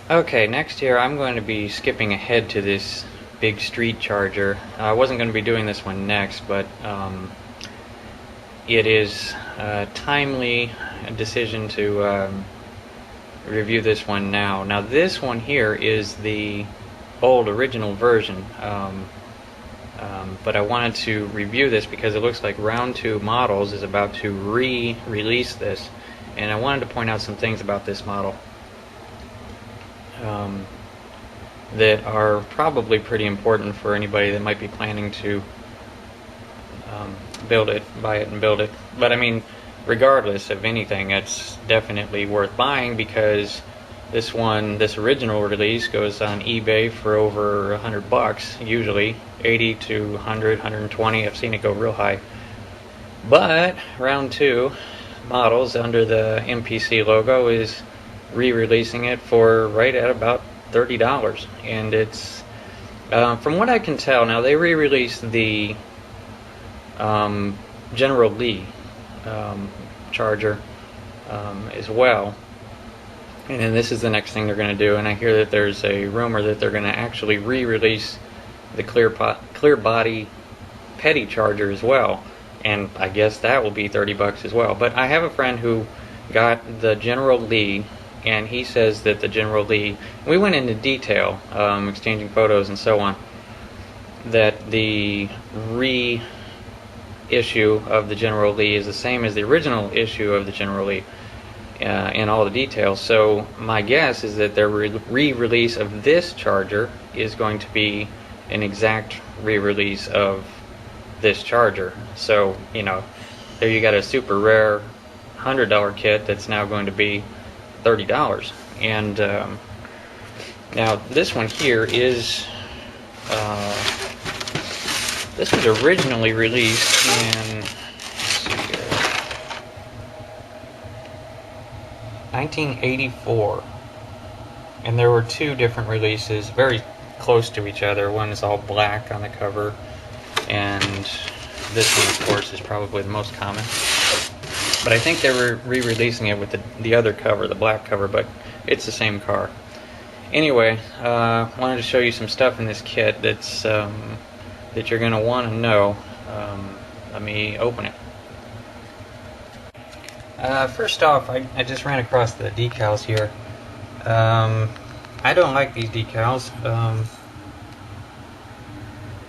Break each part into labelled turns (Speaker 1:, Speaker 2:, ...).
Speaker 1: Okay, next here I'm going to be skipping ahead to this big street charger. I wasn't going to be doing this one next, but it is a timely decision to review this one now. Now this one here is the old original version, but I wanted to review this because it looks like Round 2 Models is about to re-release this, and I wanted to point out some things about this model that are probably pretty important for anybody that might be planning to buy it and build it. But I mean, regardless of anything, it's definitely worth buying because this original release goes on eBay for over $100, usually 80 to 100, 120. I've seen it go real high. But Round 2 Models under the MPC logo is re-releasing it for right at about $30, and it's from what I can tell now, they re-released the General Lee charger as well, and then this is the next thing they're going to do. And I hear that there's a rumor that they're going to actually re-release the clear body petty charger as well, and I guess that will be $30 as well. But I have a friend who got the General Lee, and he says that the General Lee, we went into detail, exchanging photos and so on, that the reissue of the General Lee is the same as the original issue of the General Lee in all the details. So my guess is that their re-release of this charger is going to be an exact re-release of this charger. So, you know, there you got a super rare $100 kit that's now going to be $30. And now this one here is this was originally released in 1984, and there were two different releases very close to each other. One is all black on the cover, and this one, of course, is probably the most common. But I think they were re-releasing it with the other cover, the black cover, but it's the same car. Anyway, wanted to show you some stuff in this kit that's that you're going to want to know. Let me open it. First off, I just ran across the decals here. I don't like these decals.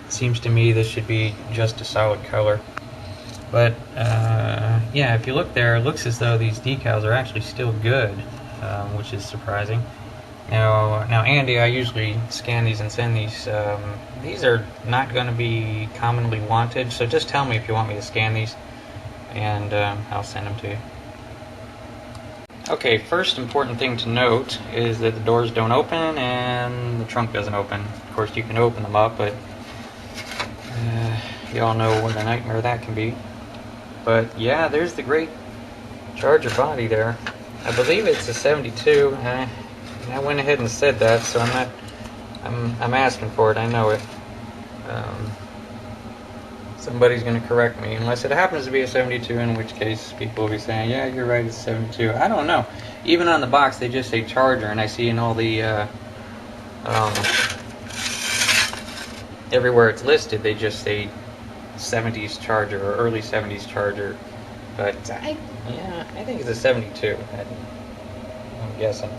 Speaker 1: Seems to me this should be just a solid color. But yeah, if you look there, it looks as though these decals are actually still good, which is surprising. Now Andy, I usually scan these and send these. These are not going to be commonly wanted, so just tell me if you want me to scan these, and I'll send them to you. Okay, first important thing to note is that the doors don't open and the trunk doesn't open. Of course, you can open them up, but you all know what a nightmare that can be. But yeah, there's the great charger body there. I believe it's a 72. I went ahead and said that, so I'm asking for it. I know it. Somebody's going to correct me, unless it happens to be a 72, in which case people will be saying, yeah, you're right, it's 72. I don't know. Even on the box, they just say charger, and I see in all the everywhere it's listed, they just say 70s charger or early 70s charger. But I think it's a 72. I'm guessing.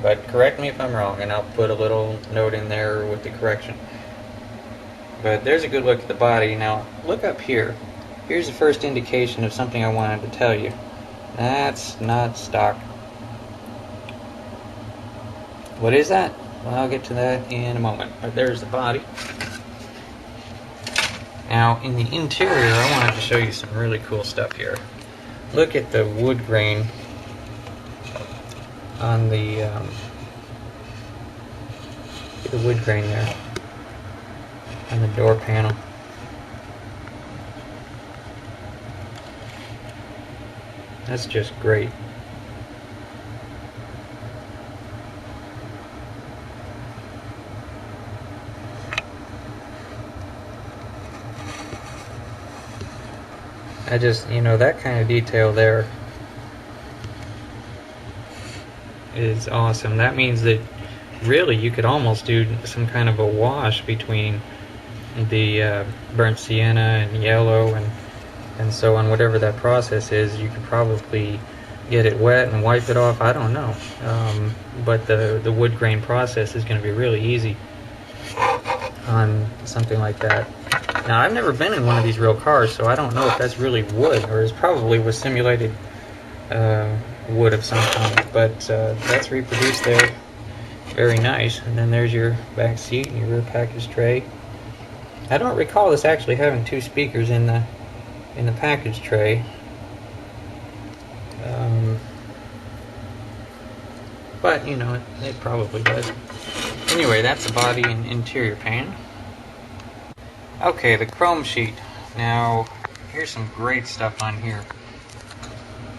Speaker 1: But correct me if I'm wrong, and I'll put a little note in there with the correction. But there's a good look at the body. Now, look up here. Here's the first indication of something I wanted to tell you. That's not stock. What is that? Well, I'll get to that in a moment. But there's the body. Now, in the interior, I wanted to show you some really cool stuff here. Look at the wood grain on the wood grain there on the door panel. That's just great. That kind of detail there is awesome. That means that really you could almost do some kind of a wash between the burnt sienna and yellow and so on, whatever that process is. You could probably get it wet and wipe it off. I don't know, but the wood grain process is going to be really easy on something like that. Now, I've never been in one of these real cars, so I don't know if that's really wood, or is probably was simulated wood of some kind, but that's reproduced there. Very nice. And then there's your back seat and your rear package tray. I don't recall this actually having two speakers in the package tray. But you know, it probably does. Anyway, that's the body and interior pan. Okay, the chrome sheet. Now, here's some great stuff on here.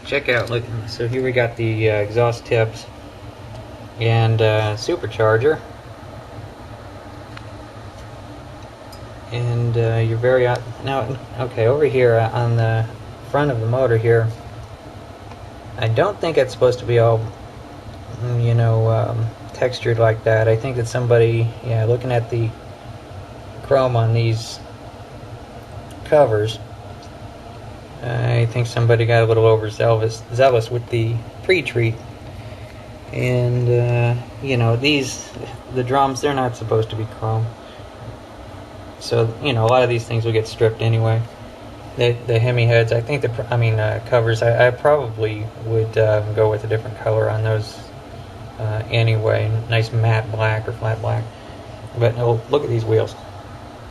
Speaker 1: Check out, look, so here we got the exhaust tips and supercharger. And you're very, now, okay, over here on the front of the motor here, I don't think it's supposed to be all, you know, textured like that. I think that somebody, yeah, looking at the chrome on these covers, I think somebody got a little overzealous with the pre-treat. And you know, the drums, they're not supposed to be chrome, so you know, a lot of these things will get stripped anyway. The Hemi heads, I think covers, I probably would go with a different color on those anyway, nice matte black or flat black. But no, look at these wheels.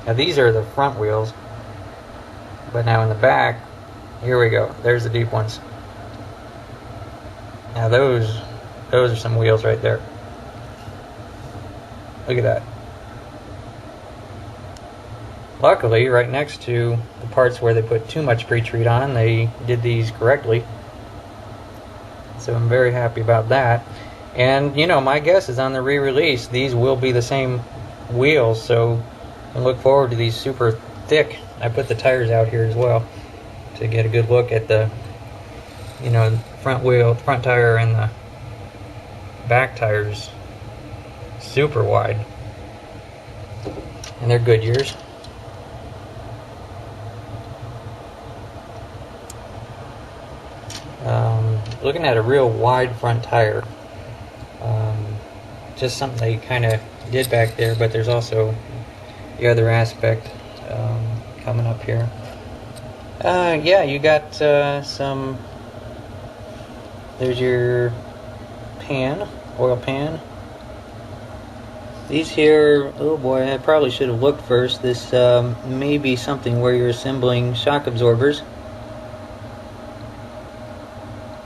Speaker 1: Now these are the front wheels, but now in the back, here we go, there's the deep ones. Now those are some wheels right there. Look at that. Luckily, right next to the parts where they put too much pre-treat on, they did these correctly. So I'm very happy about that. And you know, my guess is on the re-release, these will be the same wheels, so I look forward to these super thick. I put the tires out here as well to get a good look at the, you know, front tire and the back tires. Super wide, and they're Goodyears. Looking at a real wide front tire. Just something they kind of did back there, but there's also the other aspect coming up here. Yeah, you got some, there's your pan, oil pan. These here, oh boy, I probably should have looked first. This may be something where you're assembling shock absorbers.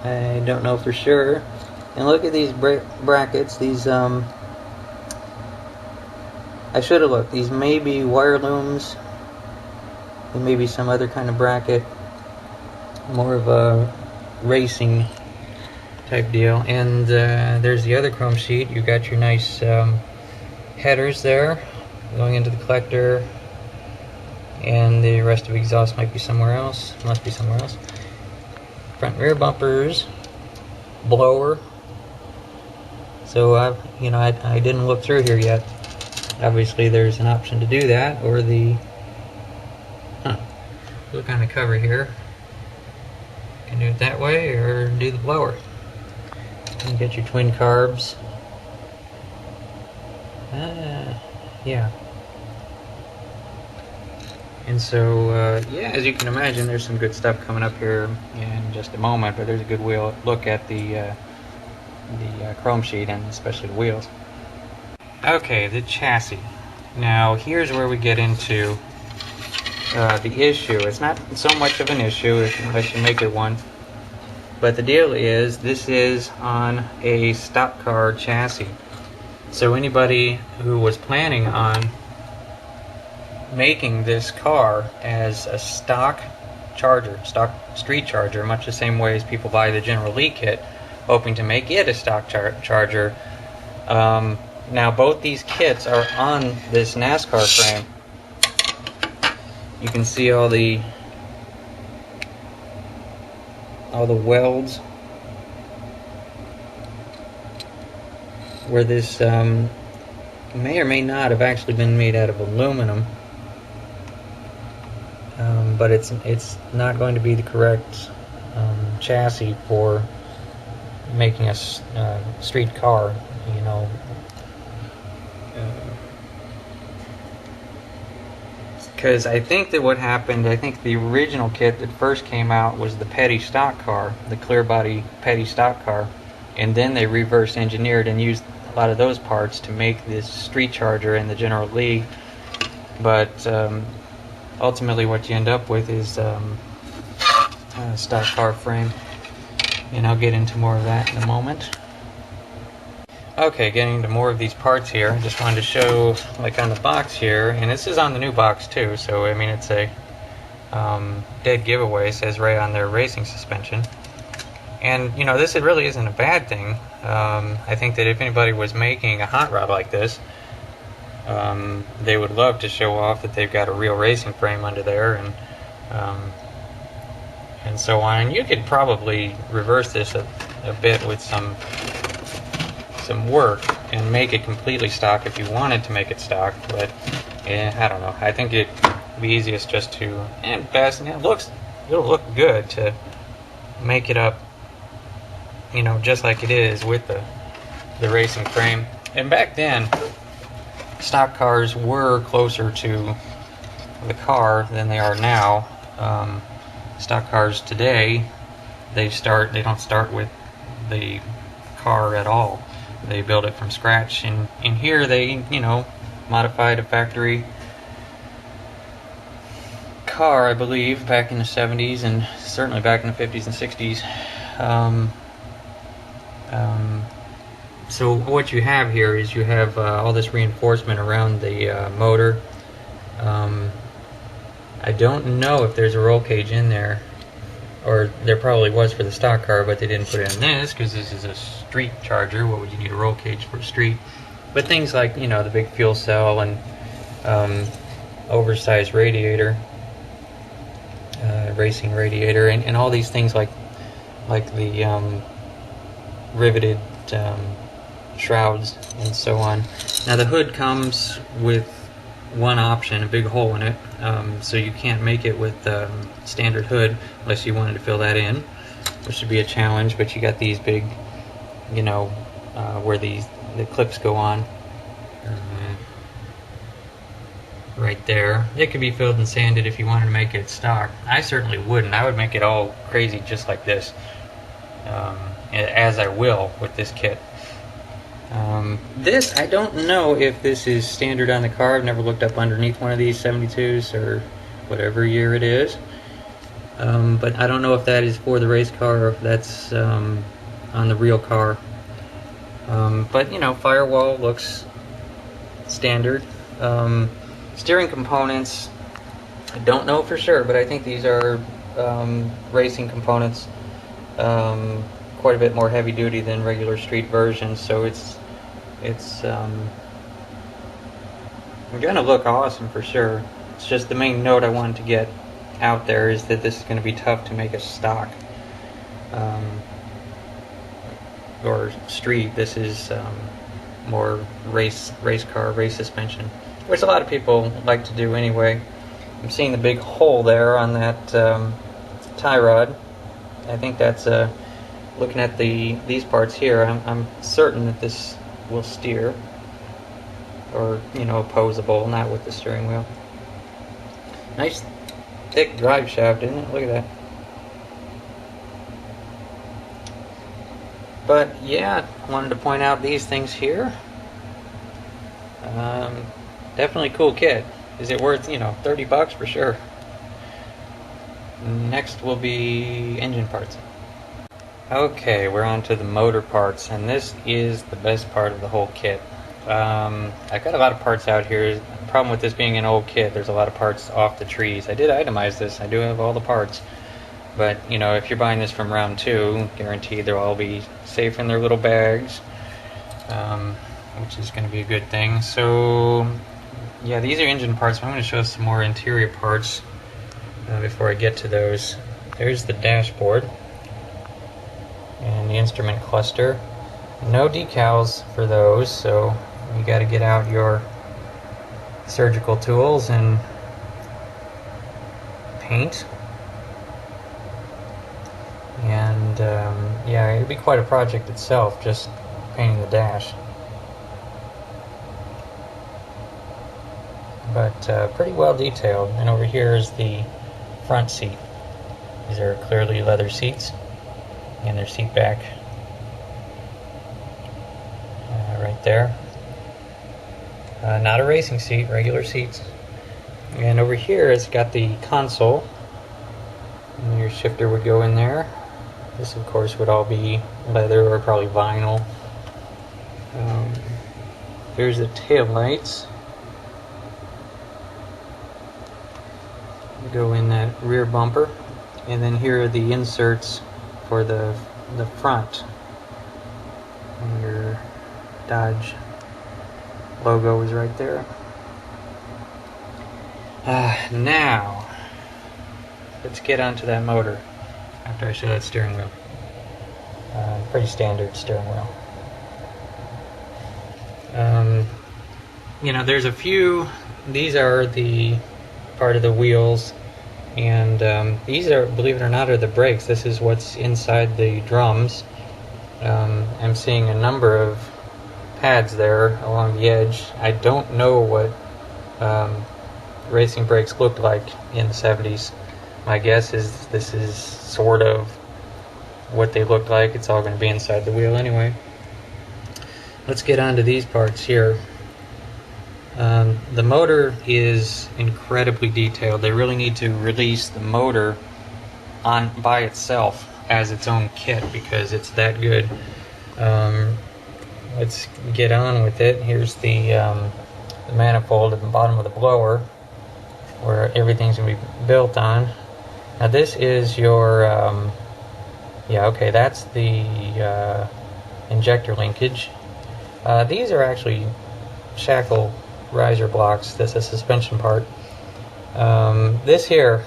Speaker 1: I don't know for sure. And look at these brackets. These, I should have looked. These may be wire looms. There may be some other kind of bracket. More of a racing type deal. And there's the other chrome sheet. You got your nice headers there going into the collector. And the rest of the exhaust might be somewhere else. Must be somewhere else. Front and rear bumpers. Blower. So I didn't look through here yet. Obviously there's an option to do that, or the look on the cover here. You can do it that way or do the blower. You get your twin carbs. Yeah. And so yeah, as you can imagine, there's some good stuff coming up here in just a moment, but there's a good look at the chrome sheet and especially the wheels. Okay, the chassis. Now here's where we get into the issue. It's not so much of an issue unless you make it one, but the deal is this is on a stock car chassis. So anybody who was planning on making this car as a stock charger, stock street charger, much the same way as people buy the General Lee kit, hoping to make it a stock charger. Now both these kits are on this NASCAR frame. You can see all the welds. where this may or may not have actually been made out of aluminum, but it's not going to be the correct chassis for making a street car, you know. Because I think that what happened, I think the original kit that first came out was the petty stock car, the clear body petty stock car, and then they reverse engineered and used a lot of those parts to make this street charger and the General Lee. But ultimately what you end up with is a stock car frame, and I'll get into more of that in a moment. Okay, getting into more of these parts here. I just wanted to show, like on the box here, and this is on the new box too, so I mean it's a dead giveaway. It says right on there racing suspension, and you know, this really isn't a bad thing. I think that if anybody was making a hot rod like this, they would love to show off that they've got a real racing frame under there, and so on. And you could probably reverse this a bit with some work and make it completely stock if you wanted to make it stock, but I don't know. I think it'd be easiest just to, and best, and it'll look good to make it up, you know, just like it is with the racing frame. And back then, stock cars were closer to the car than they are now. Stock cars today, they don't start with the car at all. They build it from scratch, and in here they, you know, modified a factory car, I believe, back in the 70s and certainly back in the 50s and 60s. So what you have here is you have all this reinforcement around the motor. I don't know if there's a roll cage in there, or there probably was for the stock car, but they didn't put it in this because this is a street charger. What would you need a roll cage for a street? But things like, you know, the big fuel cell and oversized radiator, racing radiator, and all these things like the riveted shrouds and so on. Now the hood comes with one option, a big hole in it, so you can't make it with standard hood unless you wanted to fill that in, which would be a challenge. But you got these big, you know, where the clips go on, right there. It could be filled and sanded if you wanted to make it stock. I certainly wouldn't. I would make it all crazy just like this, as I will with this kit. This, I don't know if this is standard on the car. I've never looked up underneath one of these 72s or whatever year it is. But I don't know if that is for the race car or if that's on the real car. But, you know, firewall looks standard. Steering components, I don't know for sure, but I think these are racing components. Quite a bit more heavy duty than regular street versions, so it's gonna look awesome for sure. It's just the main note I wanted to get out there is that this is going to be tough to make a stock or street. This is more race car, race suspension, which a lot of people like to do anyway. I'm seeing the big hole there on that tie rod. I think that's looking at these parts here, I'm certain that this will steer, or, you know, opposable, not with the steering wheel. Nice thick drive shaft, isn't it? Look at that. But yeah, I wanted to point out these things here. Definitely cool kit. Is it worth, you know, $30 for sure? Next will be engine parts. Okay, we're on to the motor parts, and this is the best part of the whole kit. I've got a lot of parts out here. The problem with this being an old kit, there's a lot of parts off the trees. I did itemize this. I do have all the parts. But, you know, if you're buying this from round 2, guaranteed they'll all be safe in their little bags, which is going to be a good thing. So, yeah, these are engine parts. But I'm going to show some more interior parts before I get to those. There's the dashboard and the instrument cluster. No decals for those, so you got to get out your surgical tools and paint. And yeah, it'd be quite a project itself, just painting the dash. But pretty well detailed. And over here is the front seat. These are clearly leather seats, and their seat back right there. Not a racing seat, regular seats. And over here it's got the console, and your shifter would go in there. This of course would all be leather or probably vinyl. There's the tail lights. Go in that rear bumper, and then here are the inserts for the front. And your Dodge logo is right there. Now let's get onto that motor after I show that steering wheel. Pretty standard steering wheel. You know, there's a few. These are the part of the wheels, and these are, believe it or not, are the brakes. This is what's inside the drums. I'm seeing a number of pads there along the edge. I don't know what racing brakes looked like in the 70s. My guess is this is sort of what they looked like. It's all going to be inside the wheel anyway. Let's get on to these parts here. The motor is incredibly detailed. They really need to release the motor by itself as its own kit because it's that good. Let's get on with it. Here's the manifold at the bottom of the blower where everything's going to be built on. Now this is your, yeah, okay, that's the injector linkage. These are actually shackle riser blocks. This is suspension part. This here,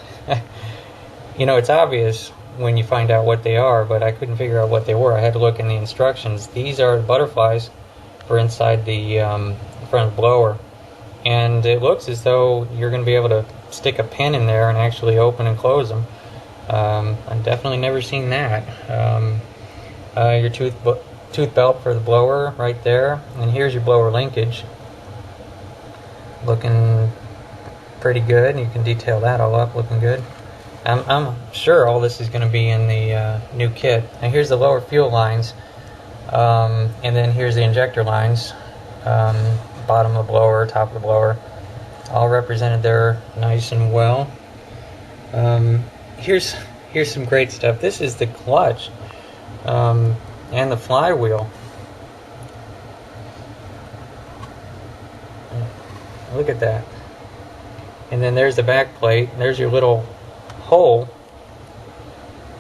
Speaker 1: you know, it's obvious when you find out what they are, but I couldn't figure out what they were. I had to look in the instructions. These are the butterflies for inside the front of the blower, and it looks as though you're going to be able to stick a pin in there and actually open and close them. I've definitely never seen that. Your tooth belt for the blower right there, and here's your blower linkage. Looking pretty good. You can detail that all up, looking good. I'm sure all this is going to be in the new kit. And here's the lower fuel lines, and then here's the injector lines, bottom of the blower, top of the blower, all represented there nice and well. Here's some great stuff. This is the clutch and the flywheel. Look at that. And then there's the back plate. There's your little hole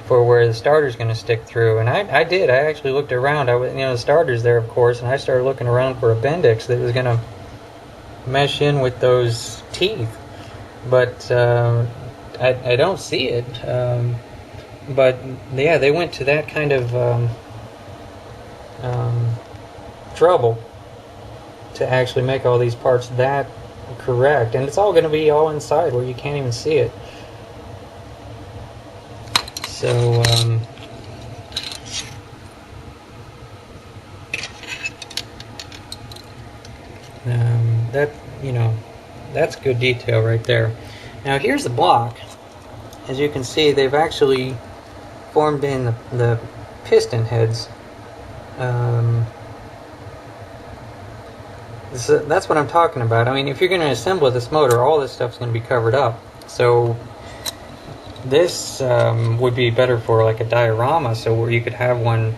Speaker 1: for where the starter's going to stick through. And I actually looked around. The starter's there, of course, and I started looking around for a Bendix that was going to mesh in with those teeth. But I don't see it. But yeah, they went to that kind of trouble to actually make all these parts that correct, and it's all going to be all inside where you can't even see it. So that, you know, that's good detail right there. Now here's the block. As you can see, they've actually formed in the piston heads. That's what I'm talking about. I mean, if you're going to assemble this motor, all this stuff's going to be covered up. So this would be better for like a diorama, so where you could have one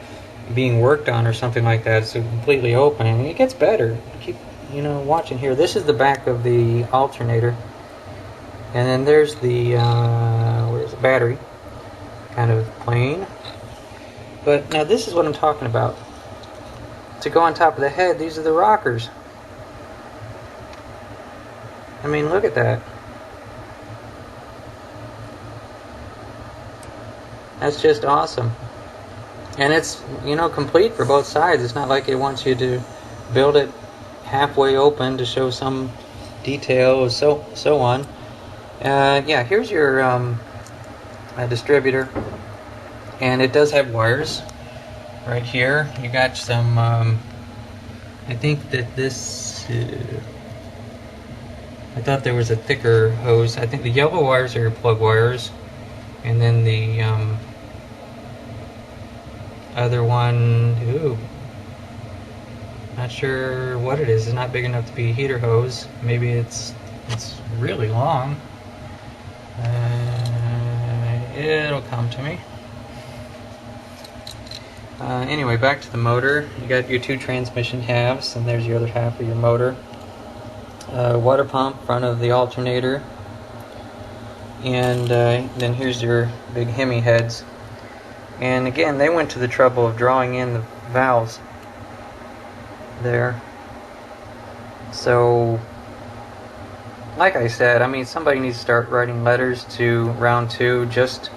Speaker 1: being worked on or something like that, so completely open, and it gets better. Keep, you know, watching here. This is the back of the alternator, and then there's the where's the battery, kind of plain. But now this is what I'm talking about. To go on top of the head, these are the rockers. I mean, look at that. That's just awesome. And it's, you know, complete for both sides. It's not like it wants you to build it halfway open to show some detail or so on. Yeah, here's your distributor, and it does have wires right here. You got some I think that this I thought there was a thicker hose. I think the yellow wires are your plug wires, and then the other one, ooh, not sure what it is. It's not big enough to be a heater hose. Maybe it's really long. It'll come to me. Anyway, back to the motor. You got your two transmission halves, and there's your other half of your motor. Water pump, front of the alternator, and then here's your big Hemi heads. And again, they went to the trouble of drawing in the valves there. So, like I said, I mean, somebody needs to start writing letters to round 2 just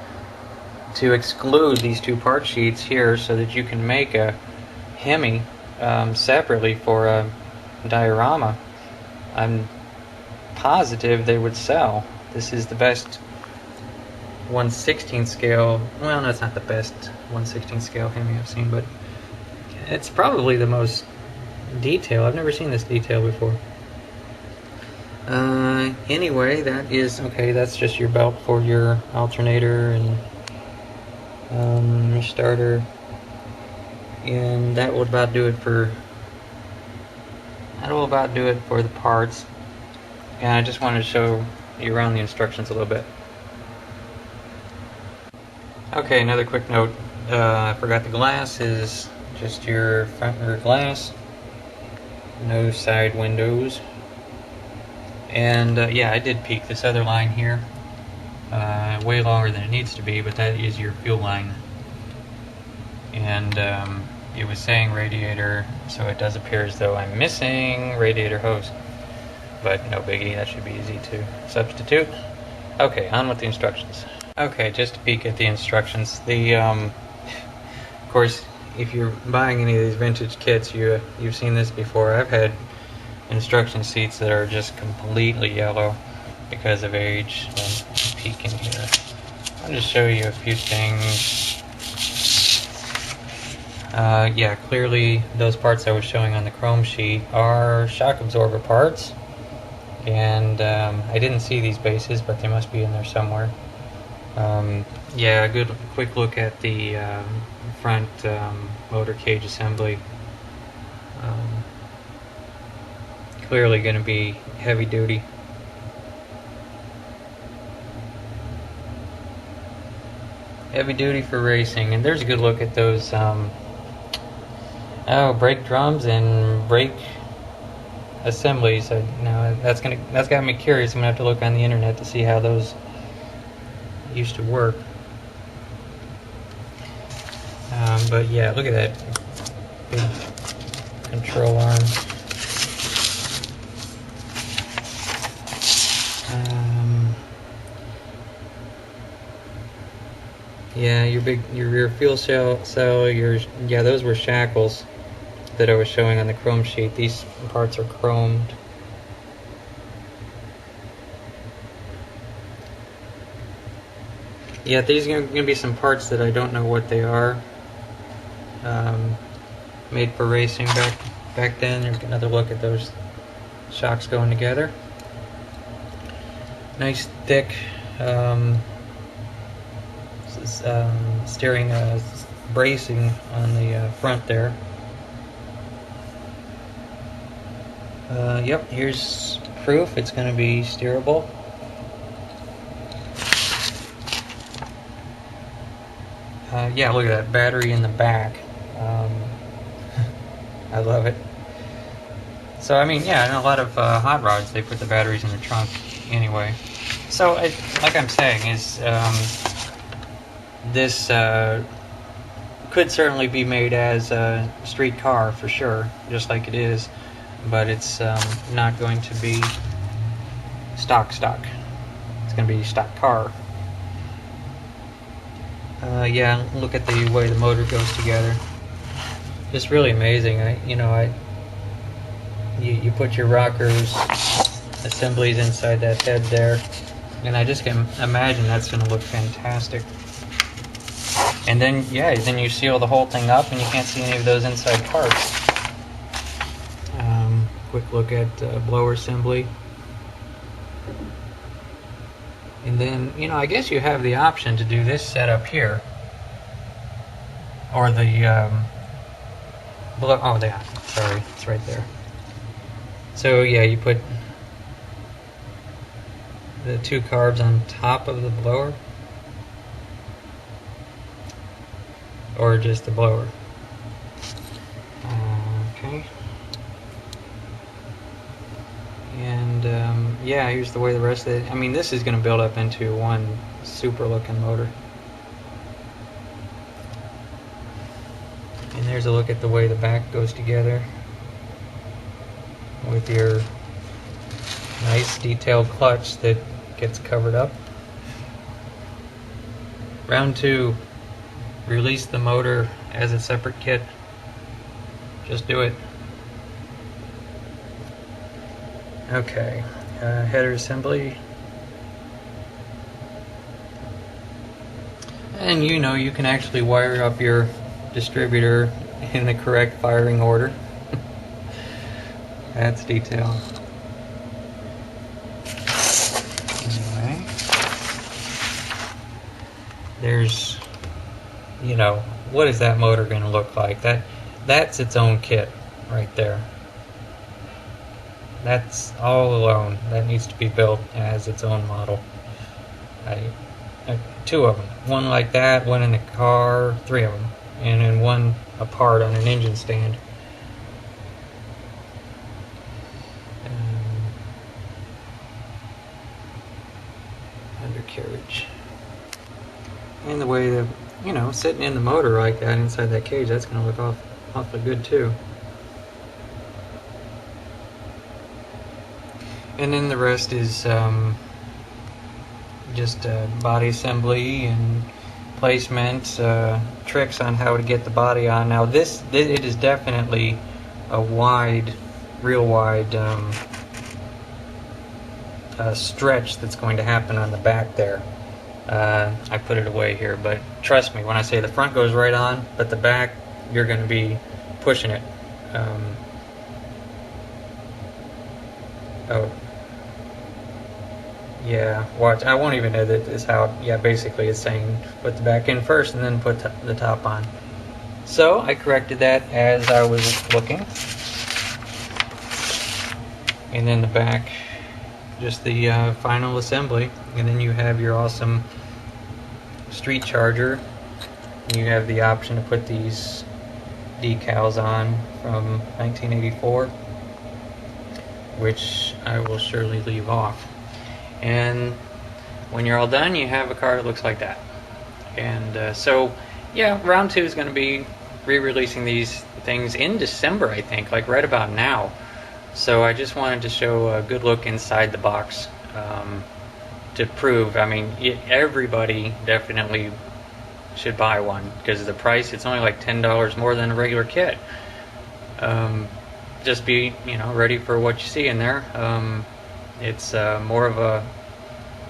Speaker 1: to exclude these two part sheets here, so that you can make a Hemi separately for a diorama. I'm positive they would sell. This is the best 1/16 scale. Well, that's not the best 1/16 scale Hemi I've seen, but it's probably the most detail. I've never seen this detail before. Anyway, that is okay. That's just your belt for your alternator and your starter, and that will about do it for the parts. And I just wanted to show you around the instructions a little bit. Okay, another quick note. I forgot the glass is just your front rear glass, no side windows. And yeah, I did peek this other line here, way longer than it needs to be, but that is your fuel line. And it was saying radiator, so it does appear as though I'm missing radiator hose. But no biggie, that should be easy to substitute. Okay, on with the instructions. Okay, just to peek at the instructions. The of course, if you're buying any of these vintage kits, you've seen this before. I've had instruction sheets that are just completely yellow because of age. So peek in here. I'll just show you a few things. Yeah, clearly those parts I was showing on the chrome sheet are shock absorber parts, and I didn't see these bases, but they must be in there somewhere. Yeah, a quick look at the front motor cage assembly. Clearly going to be heavy duty. Heavy duty for racing. And there's a good look at those brake drums and brake assemblies. Now that's got me curious. I'm gonna have to look on the internet to see how those used to work. But yeah, look at that big control arm. Yeah, your rear fuel cell, yeah, those were shackles that I was showing on the chrome sheet. These parts are chromed. Yeah, these are going to be some parts that I don't know what they are. Made for racing back then. There's another look at those shocks going together. Nice thick steering bracing on the front there. Yep, here's proof it's going to be steerable. Yeah, look at that battery in the back. I love it. So, I mean, yeah, in a lot of hot rods, they put the batteries in the trunk anyway. So, like I'm saying, is this could certainly be made as a street car for sure, just like it is, but it's not going to be stock. It's going to be stock car. Yeah, look at the way the motor goes together. Just really amazing. You put your rockers assemblies inside that head there, and I just can imagine that's going to look fantastic. And then, yeah, then you seal the whole thing up, and you can't see any of those inside parts. Quick look at blower assembly. And then, I guess you have the option to do this setup here, or the oh, yeah, sorry, it's right there. So yeah, you put the two carbs on top of the blower, or just the blower. Okay. And yeah, here's the way the rest of it. I mean, this is going to build up into one super looking motor. And there's a look at the way the back goes together with your nice detailed clutch that gets covered up. Round 2, release the motor as a separate kit. Just do it. Okay, header assembly. And you can actually wire up your distributor in the correct firing order. That's detail. Anyway, there's, what is that motor going to look like? That's its own kit right there. That's all alone. That needs to be built as its own model. Two of them. One like that, one in the car, 3 of them. And then one apart on an engine stand. Undercarriage. And the way the, sitting in the motor like that inside that cage, that's going to look awfully good too. And then the rest is just body assembly and placement, tricks on how to get the body on. Now it is definitely a real wide stretch that's going to happen on the back there. I put it away here, but trust me when I say the front goes right on, but the back, you're going to be pushing it. Oh. Yeah, watch. I won't even edit this out. Yeah, basically it's saying put the back in first and then put the top on. So I corrected that as I was looking. And then the back, just the final assembly. And then you have your awesome street charger. You have the option to put these decals on from 1984, which I will surely leave off. And when you're all done, you have a car that looks like that. And so, yeah, round 2 is going to be re-releasing these things in December, I think, like right about now. So I just wanted to show a good look inside the box to prove, I mean, everybody definitely should buy one because of the price. It's only like $10 more than a regular kit. Just be, ready for what you see in there. It's more of a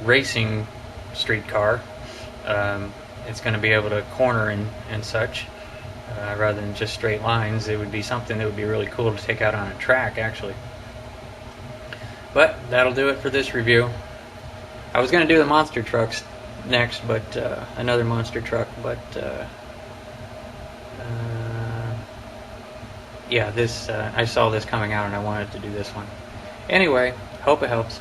Speaker 1: racing street car. It's going to be able to corner and such rather than just straight lines. It would be something that would be really cool to take out on a track, actually. But that'll do it for this review. I was going to do the monster trucks next, but another monster truck, but yeah, this I saw this coming out and I wanted to do this one. Anyway, hope it helps.